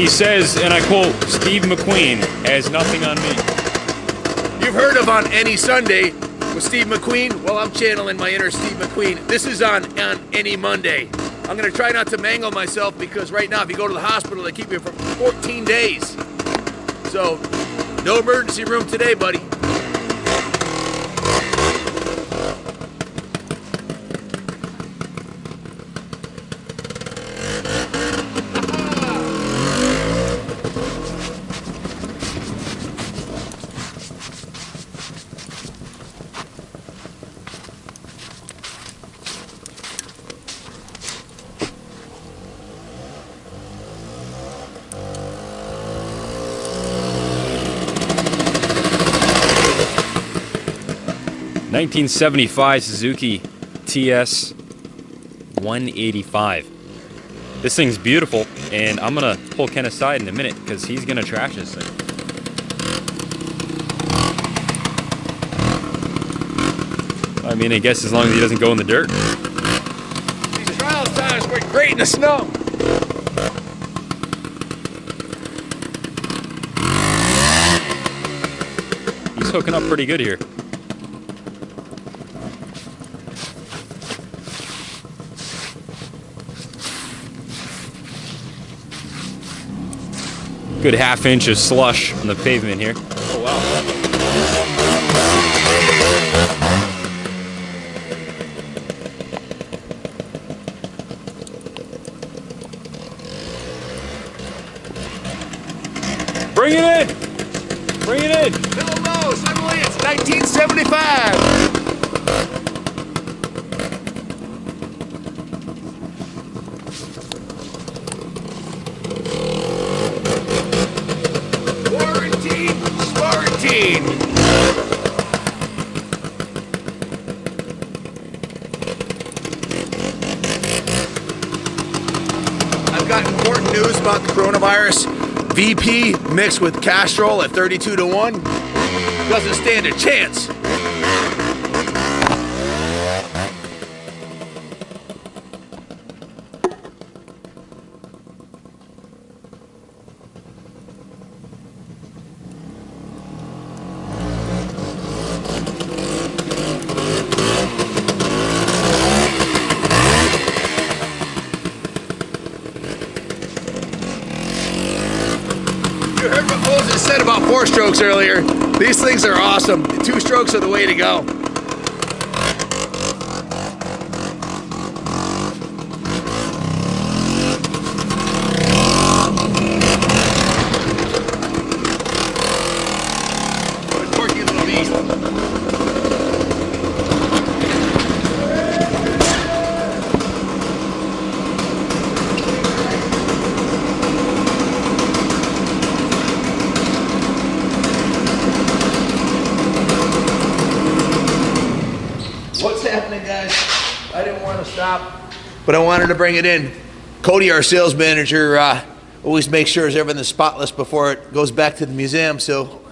He says, and I quote, Steve McQueen has nothing on me. You've heard of On Any Sunday with Steve McQueen? Well, I'm channeling my inner Steve McQueen. This is on Any Monday. I'm going to try not to mangle myself because right now, if you go to the hospital, they keep you for 14 days. So, no emergency room today, buddy. ...1975 Suzuki TS185. This thing's beautiful, and I'm gonna pull Ken aside in a minute because he's gonna trash this thing. I mean, I guess as long as he doesn't go in the dirt. These trial times work great in the snow. He's hooking up pretty good here. Good half-inch of slush on the pavement here. Oh, wow. Bring it in! Bring it in! No, suddenly it's 1975! I've got important news about the coronavirus. VP mixed with Castrol at 32-1 doesn't stand a chance. You heard what Moses said about 4 strokes earlier. These things are awesome. 2 strokes are the way to go. What a quirky little beast. What's happening, guys? I didn't want to stop, but I wanted to bring it in. Cody, our sales manager, always makes sure everything's spotless before it goes back to the museum. So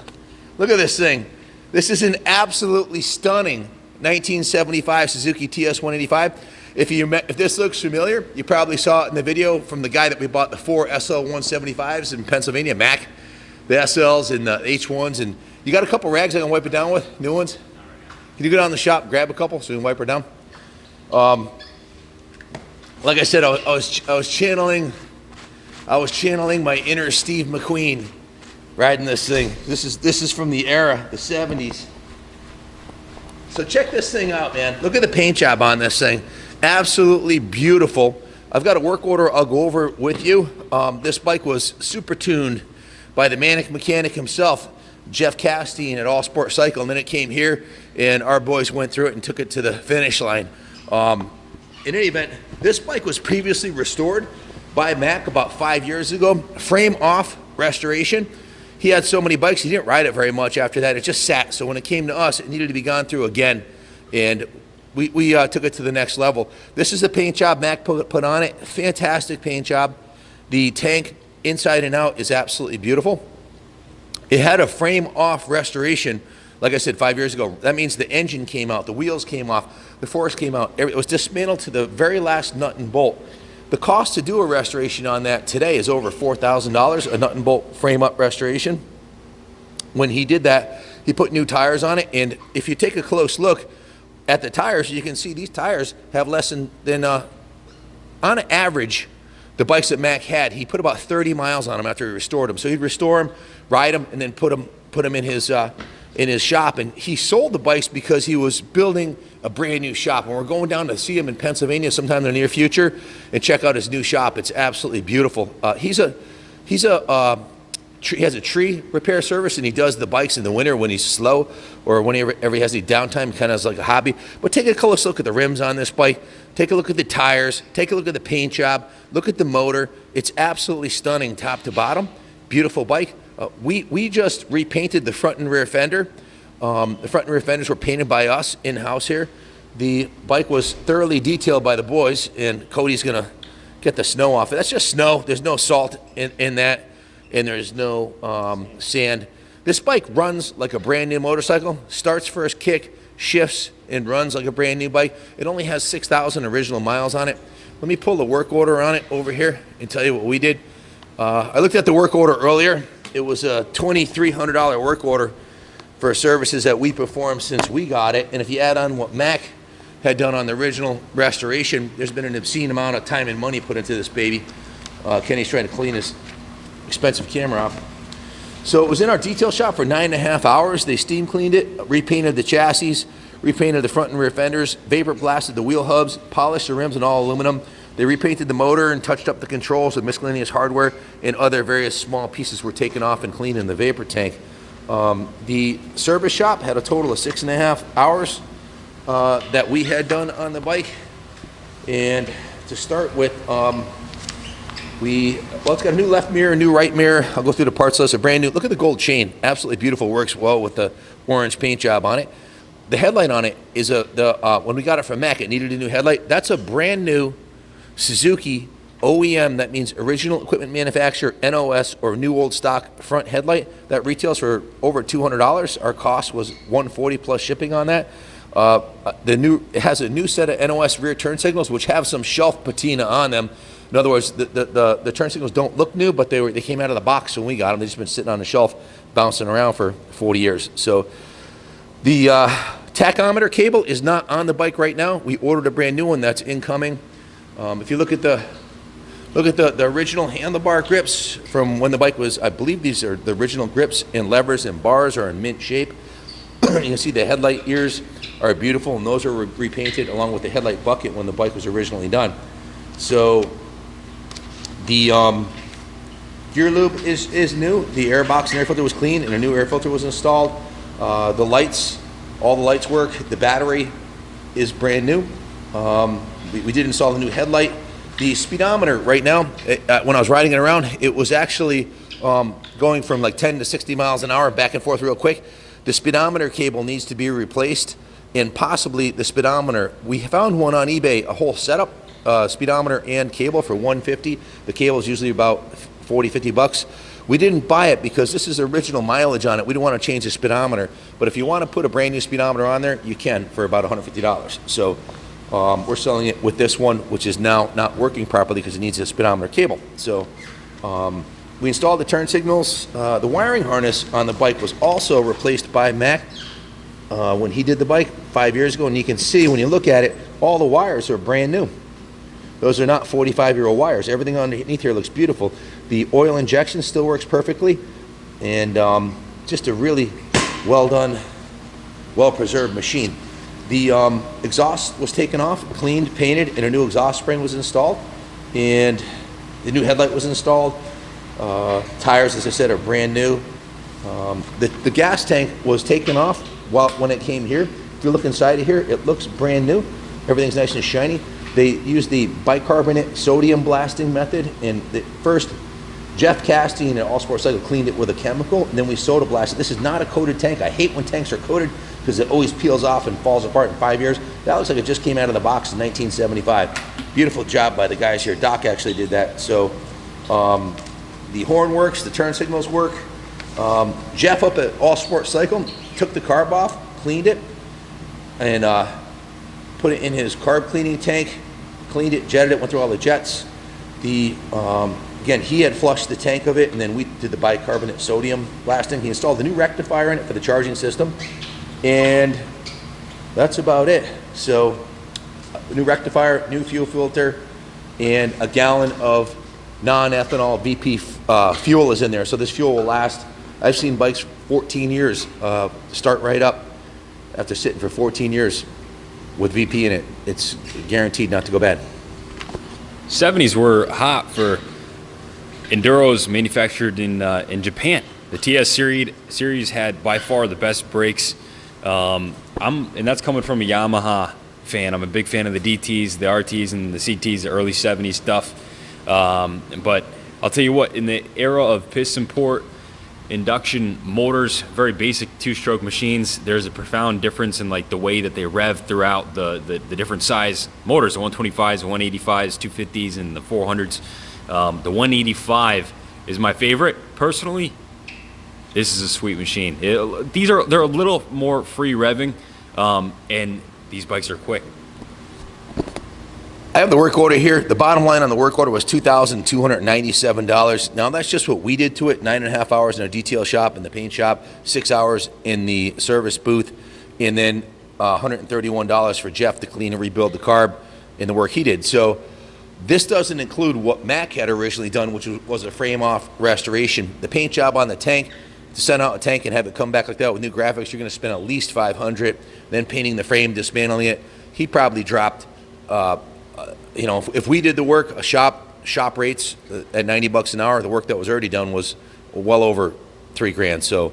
look at this thing. This is an absolutely stunning 1975 Suzuki TS185. If this looks familiar, you probably saw it in the video from the guy that we bought the 4 SL175s in Pennsylvania, Mac, the SLs and the H1s. And you got a couple rags I can wipe it down with, new ones? Can you go down to the shop, grab a couple so you can wipe her down? Like I said, I was channeling my inner Steve McQueen riding this thing. This is from the era, the 70s. So check this thing out, man. Look at the paint job on this thing. Absolutely beautiful. I've got a work order I'll go over with you. This bike was super tuned by the Manic Mechanic himself, Jeff Castine at All Sport Cycle, and then it came here and our boys went through it and took it to the finish line. In any event, this bike was previously restored by Mac about 5 years ago, frame off restoration. He had so many bikes, he didn't ride it very much after that. It just sat. So when it came to us, it needed to be gone through again. And we took it to the next level. This is the paint job Mac put on it. Fantastic paint job. The tank inside and out is absolutely beautiful. It had a frame off restoration, like I said, 5 years ago. That means the engine came out, the wheels came off, the forks came out. It was dismantled to the very last nut and bolt. The cost to do a restoration on that today is over $4,000, a nut and bolt frame up restoration. When he did that, he put new tires on it, and if you take a close look at the tires, you can see these tires have less than on average, the bikes that Mac had, he put about 30 miles on them after he restored them. So he'd restore them, ride them, and then put them in his shop. And he sold the bikes because he was building a brand new shop. And we're going down to see him in Pennsylvania sometime in the near future and check out his new shop. It's absolutely beautiful. He has a tree repair service, and he does the bikes in the winter when he's slow or whenever he has any downtime, kind of as like a hobby. But take a close look at the rims on this bike. Take a look at the tires. Take a look at the paint job. Look at the motor. It's absolutely stunning top to bottom. Beautiful bike. We just repainted the front and rear fender. The front and rear fenders were painted by us in-house here. The bike was thoroughly detailed by the boys, and Cody's going to get the snow off it. That's just snow. There's no salt in that, and there's no sand. This bike runs like a brand new motorcycle. Starts first kick, shifts, and runs like a brand new bike. It only has 6,000 original miles on it. Let me pull the work order on it over here and tell you what we did. I looked at the work order earlier. It was a $2,300 work order for services that we performed since we got it. And if you add on what Mac had done on the original restoration, there's been an obscene amount of time and money put into this baby. Kenny's trying to clean his expensive camera off. So it was in our detail shop for 9.5 hours. They steam cleaned it, repainted the chassis, repainted the front and rear fenders, vapor blasted the wheel hubs, polished the rims in all aluminum. They repainted the motor and touched up the controls with miscellaneous hardware, and other various small pieces were taken off and cleaned in the vapor tank. The service shop had a total of 6.5 hours that we had done on the bike. And to start with, it's got a new left mirror, new right mirror. I'll go through the parts list. A brand new, look at the gold chain, absolutely beautiful, works well with the orange paint job on it. The headlight on it is when we got it from Mac, it needed a new headlight. That's a brand new Suzuki OEM, that means original equipment manufacturer, NOS, or new old stock front headlight. That retails for over $200. Our cost was $140 plus shipping on that. It has a new set of NOS rear turn signals, which have some shelf patina on them. In other words, the turn signals don't look new, but they came out of the box when we got them. They've just been sitting on the shelf, bouncing around for 40 years. So the tachometer cable is not on the bike right now. We ordered a brand new one that's incoming. If you look at the original handlebar grips from when the bike was, I believe these are the original grips, and levers and bars are in mint shape. You can see the headlight ears are beautiful, and those are repainted along with the headlight bucket when the bike was originally done. So the gear lube is new. The air box and air filter was clean, and a new air filter was installed. The lights, all the lights work. The battery is brand new. We did install the new headlight. The speedometer right now, when I was riding it around, it was actually going from like 10 to 60 miles an hour back and forth real quick. The speedometer cable needs to be replaced, and possibly the speedometer. We found one on eBay, a whole setup, speedometer and cable for $150. The cable is usually about $40-50. We didn't buy it because this is original mileage on it. We don't want to change the speedometer, but if you want to put a brand new speedometer on there, you can for about $150. So we're selling it with this one, which is now not working properly because it needs a speedometer cable. So we installed the turn signals. The wiring harness on the bike was also replaced by Mac when he did the bike 5 years ago, and you can see when you look at it, all the wires are brand new. Those are not 45-year-old wires. Everything underneath here looks beautiful. The oil injection still works perfectly, and just a really well done, well-preserved machine. The exhaust was taken off, cleaned, painted, and a new exhaust spring was installed, and the new headlight was installed. Tires, as I said, are brand new. The gas tank was taken off when it came here. If you look inside of here, it looks brand new. Everything's nice and shiny. They used the bicarbonate sodium blasting method, and first Jeff Casting and All Sports Cycle cleaned it with a chemical, and then we soda blasted. This is not a coated tank. I hate when tanks are coated because it always peels off and falls apart in 5 years. That looks like it just came out of the box in 1975. Beautiful job by the guys here. Doc actually did that. So the horn works, the turn signals work. Jeff up at All Sports Cycle took the carb off, cleaned it, and put it in his carb cleaning tank, cleaned it, jetted it, went through all the jets. Again, he had flushed the tank of it, and then we did the bicarbonate sodium blasting. He installed the new rectifier in it for the charging system, and that's about it. So, new rectifier, new fuel filter, and a gallon of non-ethanol VP fuel is in there. So this fuel will last. I've seen bikes 14 years start right up after sitting for 14 years with VP in it. It's guaranteed not to go bad. 70s were hot for enduros manufactured in Japan. The TS series had by far the best brakes. And that's coming from a Yamaha fan. I'm a big fan of the DTs, the RTs, and the CTs, the early 70s stuff. But I'll tell you what, in the era of piston port induction motors, very basic two-stroke machines, there's a profound difference in like the way that they rev throughout the different size motors, the 125s, the 185s, 250s, and the 400s. The 185 is my favorite personally. This is a sweet machine. They're a little more free revving, and these bikes are quick. I have the work order here. The bottom line on the work order was $2,297. Now that's just what we did to it. 9.5 hours in a detail shop in the paint shop, 6 hours in the service booth, and then $131 for Jeff to clean and rebuild the carb and the work he did. So this doesn't include what Mac had originally done, which was a frame-off restoration. The paint job on the tank, to send out a tank and have it come back like that with new graphics, you're going to spend at least $500. Then painting the frame, dismantling it, he probably dropped. If we did the work, shop rates at $90 an hour, the work that was already done was well over $3,000. So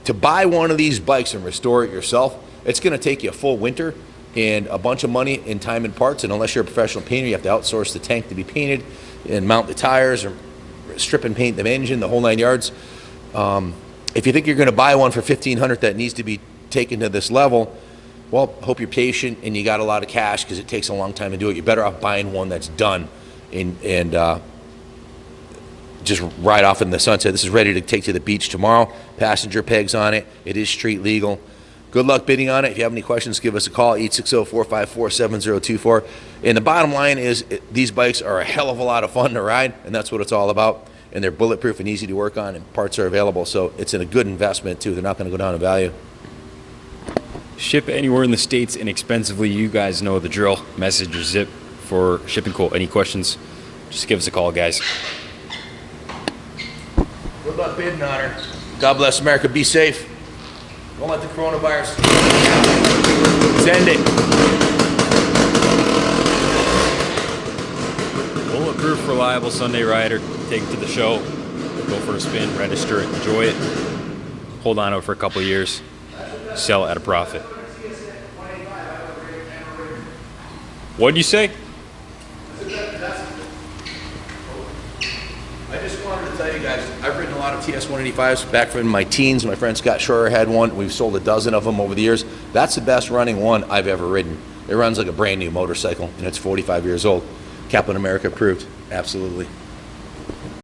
to buy one of these bikes and restore it yourself, it's going to take you a full winter and a bunch of money in time and parts. And unless you're a professional painter, you have to outsource the tank to be painted and mount the tires or strip and paint the engine, the whole 9 yards. If you think you're going to buy one for $1,500 that needs to be taken to this level, well, hope you're patient and you got a lot of cash because it takes a long time to do it. You're better off buying one that's done and just ride off in the sunset. This is ready to take to the beach tomorrow. Passenger pegs on it. It is street legal. Good luck bidding on it. If you have any questions, give us a call, 860-454-7024. And the bottom line is these bikes are a hell of a lot of fun to ride, and that's what it's all about. And they're bulletproof and easy to work on, and parts are available. So it's a good investment, too. They're not going to go down in value. Ship anywhere in the States inexpensively. You guys know the drill. Message or zip for shipping quote. Any questions, just give us a call, guys. Good luck bidding on her. God bless America. Be safe. Don't let the coronavirus send it. Bulletproof, reliable Sunday rider. Take it to the show. Go for a spin. Register it. Enjoy it. Hold on to it for a couple of years. Sell at a profit. What'd you say? I just wanted to tell you guys, I've ridden a lot of TS185s back from my teens. My friend Scott Schroer had one. We've sold a dozen of them over the years. That's the best running one I've ever ridden. It runs like a brand new motorcycle, and it's 45 years old. Kaplan America approved. Absolutely.